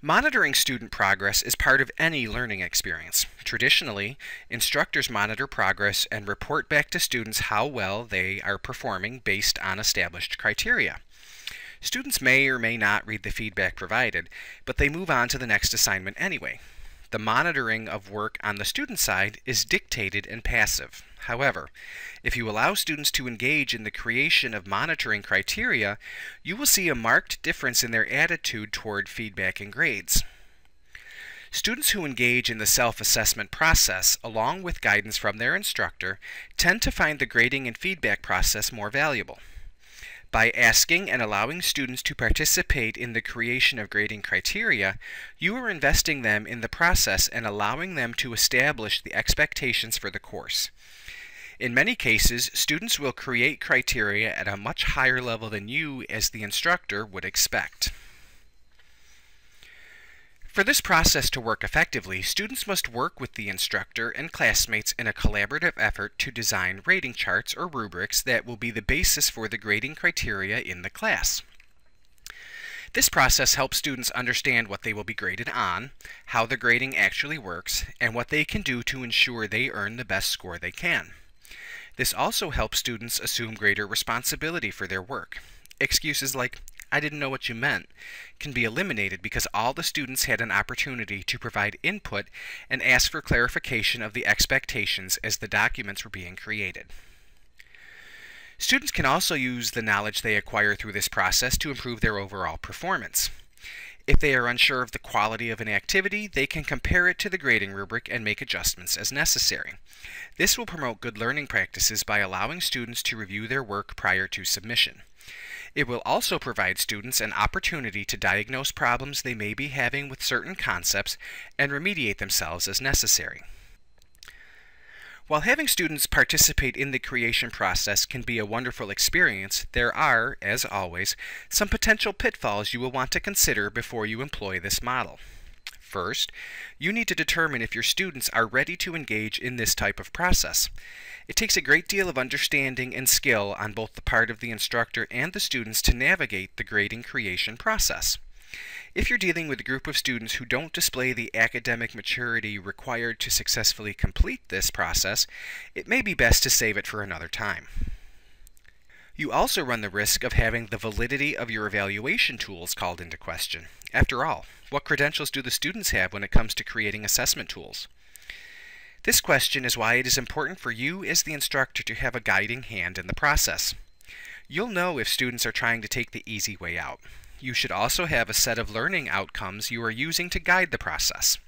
Monitoring student progress is part of any learning experience. Traditionally, instructors monitor progress and report back to students how well they are performing based on established criteria. Students may or may not read the feedback provided, but they move on to the next assignment anyway. The monitoring of work on the student side is dictated and passive. However, if you allow students to engage in the creation of monitoring criteria, you will see a marked difference in their attitude toward feedback and grades. Students who engage in the self-assessment process, along with guidance from their instructor, tend to find the grading and feedback process more valuable. By asking and allowing students to participate in the creation of grading criteria, you are investing them in the process and allowing them to establish the expectations for the course. In many cases, students will create criteria at a much higher level than you, as the instructor, would expect. For this process to work effectively, students must work with the instructor and classmates in a collaborative effort to design rating charts or rubrics that will be the basis for the grading criteria in the class. This process helps students understand what they will be graded on, how the grading actually works, and what they can do to ensure they earn the best score they can. This also helps students assume greater responsibility for their work. Excuses like, "I didn't know what you meant," can be eliminated because all the students had an opportunity to provide input and ask for clarification of the expectations as the documents were being created. Students can also use the knowledge they acquire through this process to improve their overall performance. If they are unsure of the quality of an activity, they can compare it to the grading rubric and make adjustments as necessary. This will promote good learning practices by allowing students to review their work prior to submission. It will also provide students an opportunity to diagnose problems they may be having with certain concepts and remediate themselves as necessary. While having students participate in the creation process can be a wonderful experience, there are, as always, some potential pitfalls you will want to consider before you employ this model. First, you need to determine if your students are ready to engage in this type of process. It takes a great deal of understanding and skill on both the part of the instructor and the students to navigate the grading creation process. If you're dealing with a group of students who don't display the academic maturity required to successfully complete this process, it may be best to save it for another time. You also run the risk of having the validity of your evaluation tools called into question. After all, what credentials do the students have when it comes to creating assessment tools? This question is why it is important for you as the instructor to have a guiding hand in the process. You'll know if students are trying to take the easy way out. You should also have a set of learning outcomes you are using to guide the process.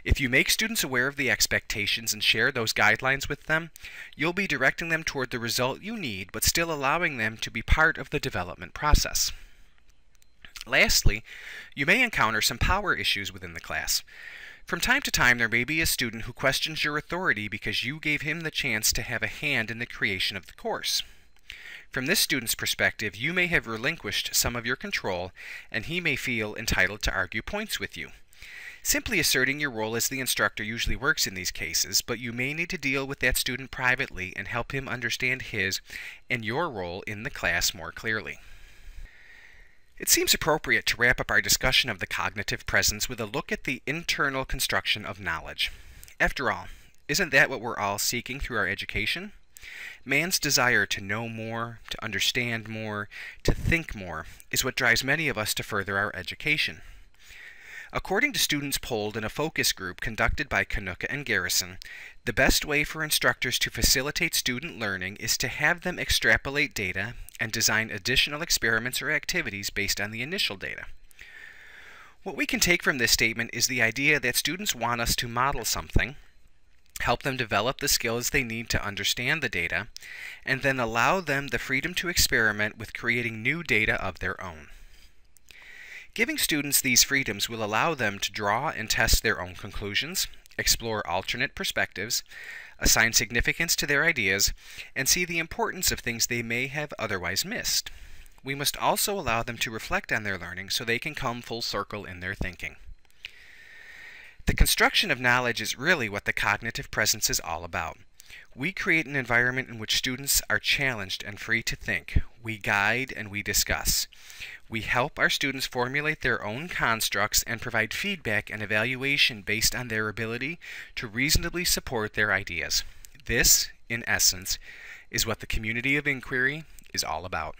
If you make students aware of the expectations and share those guidelines with them, you'll be directing them toward the result you need, but still allowing them to be part of the development process. Lastly, you may encounter some power issues within the class. From time to time, there may be a student who questions your authority because you gave him the chance to have a hand in the creation of the course. From this student's perspective, you may have relinquished some of your control, and he may feel entitled to argue points with you. Simply asserting your role as the instructor usually works in these cases, but you may need to deal with that student privately and help him understand his and your role in the class more clearly. It seems appropriate to wrap up our discussion of the cognitive presence with a look at the internal construction of knowledge. After all, isn't that what we're all seeking through our education? Man's desire to know more, to understand more, to think more, is what drives many of us to further our education. According to students polled in a focus group conducted by Kanuka and Garrison, the best way for instructors to facilitate student learning is to have them extrapolate data and design additional experiments or activities based on the initial data. What we can take from this statement is the idea that students want us to model something, help them develop the skills they need to understand the data, and then allow them the freedom to experiment with creating new data of their own. Giving students these freedoms will allow them to draw and test their own conclusions, explore alternate perspectives, assign significance to their ideas, and see the importance of things they may have otherwise missed. We must also allow them to reflect on their learning so they can come full circle in their thinking. The construction of knowledge is really what the cognitive presence is all about. We create an environment in which students are challenged and free to think. We guide and we discuss. We help our students formulate their own constructs and provide feedback and evaluation based on their ability to reasonably support their ideas. This, in essence, is what the community of inquiry is all about.